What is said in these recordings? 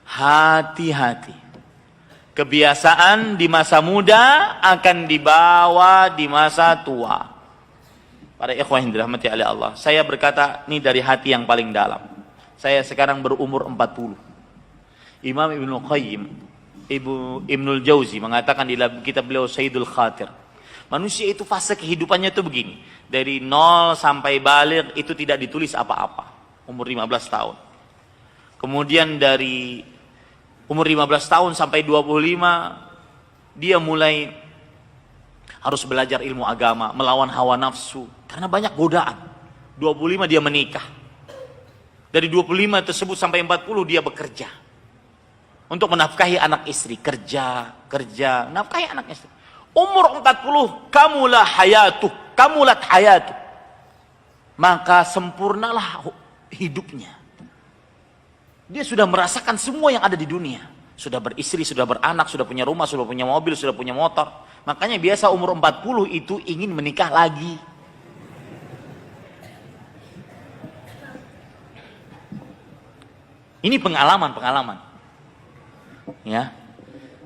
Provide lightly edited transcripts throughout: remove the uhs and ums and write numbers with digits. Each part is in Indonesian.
hati-hati. Kebiasaan di masa muda akan dibawa di masa tua. Para ikhwah yang dirahmati oleh Allah, saya berkata ini dari hati yang paling dalam. Saya sekarang berumur 40. Imam Ibnu Qayyim, Ibnul Jauzi mengatakan di dalam kitab beliau Sayyidul Khatir, manusia itu fase kehidupannya itu begini. Dari 0 sampai baligh itu tidak ditulis apa-apa. Umur 15 tahun. Kemudian dari umur 15 tahun sampai 25, dia mulai harus belajar ilmu agama, melawan hawa nafsu. Karena banyak godaan. 25 dia menikah. Dari 25 tersebut sampai 40 dia bekerja. Untuk menafkahi anak istri. Kerja, nafkahi anak istri. Umur 40, kamulat hayatuh. Maka sempurnalah hidupnya. Dia sudah merasakan semua yang ada di dunia. Sudah beristri, sudah beranak, sudah punya rumah, sudah punya mobil, sudah punya motor. Makanya biasa umur 40 itu ingin menikah lagi. Ini pengalaman. Ya.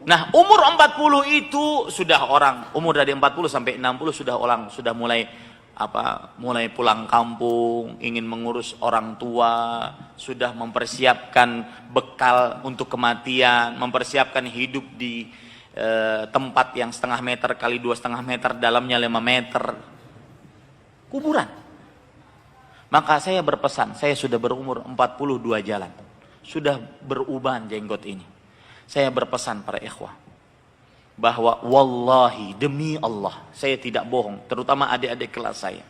Nah, umur 40 itu sudah orang, umur dari 40 sampai 60 sudah mulai pulang kampung, ingin mengurus orang tua, sudah mempersiapkan bekal untuk kematian, mempersiapkan hidup di tempat yang 1,5 meter kali 2,5 meter, dalamnya 5 meter, kuburan. Maka saya berpesan, saya sudah berumur 42 jalan, sudah beruban jenggot ini. Saya berpesan para ikhwah, bahwa wallahi demi Allah, saya tidak bohong, terutama adik-adik kelas saya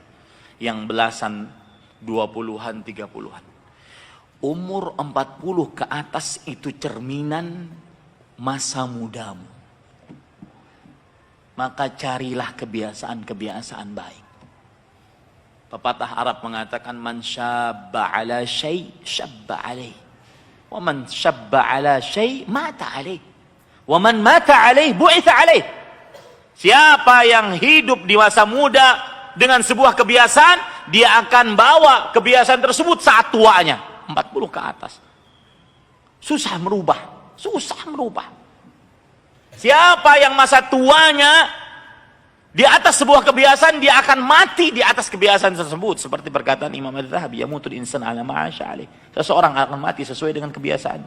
yang belasan 20-an 30-an, umur 40 ke atas itu cerminan masa mudamu. Maka carilah kebiasaan-kebiasaan baik. Pepatah Arab mengatakan, man syabba ala syai' syabba alaih, wa man syabba ala syai' mata alaih, wa man mata alaih bu'itha alaih. Siapa yang hidup di masa muda dengan sebuah kebiasaan, dia akan bawa kebiasaan tersebut saat tuanya. 40 ke atas susah merubah. Siapa yang masa tuanya di atas sebuah kebiasaan, dia akan mati di atas kebiasaan tersebut. Seperti perkataan Imam Adz-Dzahabi, yamutul insan ala ma'asya alaih. Seseorang akan mati sesuai dengan kebiasaan.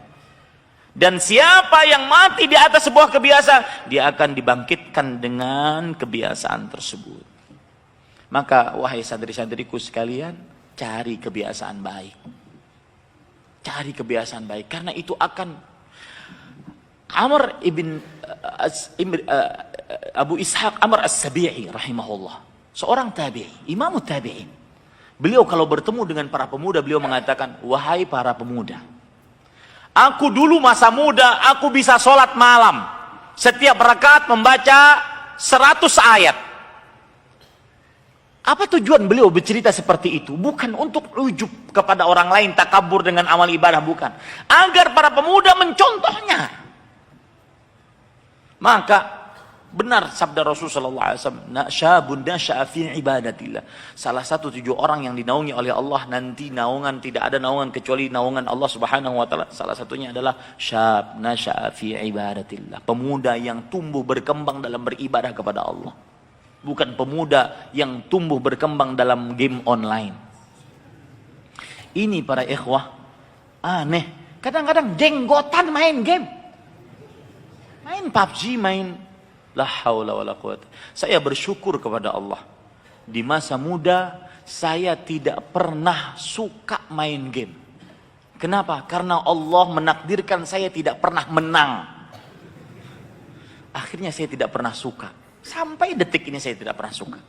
Dan siapa yang mati di atas sebuah kebiasaan, dia akan dibangkitkan dengan kebiasaan tersebut. Maka wahai santri-santriku sekalian, cari kebiasaan baik. Cari kebiasaan baik, karena itu akan. Amr ibn Abu Ishaq Amr as-Sabi'i rahimahullah, seorang tabi'i, imam tabi'in. Beliau kalau bertemu dengan para pemuda, beliau mengatakan, wahai para pemuda, aku dulu masa muda, aku bisa sholat malam, setiap rakaat membaca 100 ayat. Apa tujuan beliau bercerita seperti itu? Bukan untuk ujub kepada orang lain, takabur dengan amal ibadah, bukan. Agar para pemuda mencontohnya. Maka benar sabda Rasulullah SAW, syabun nasya'a fi ibadatillah. Salah satu 7 orang yang dinaungi oleh Allah, nanti naungan, tidak ada naungan kecuali naungan Allah Subhanahu wa taala. Salah satunya adalah syab nasya'a fi ibadatillah, pemuda yang tumbuh berkembang dalam beribadah kepada Allah. Bukan pemuda yang tumbuh berkembang dalam game online. Ini para ikhwah aneh. Kadang-kadang jenggotan main game, main PUBG, main la haula wala quwata. Saya bersyukur kepada Allah, di masa muda saya tidak pernah suka main game. Kenapa? Karena Allah menakdirkan saya tidak pernah menang. Akhirnya saya tidak pernah suka. Sampai detik ini saya tidak pernah suka.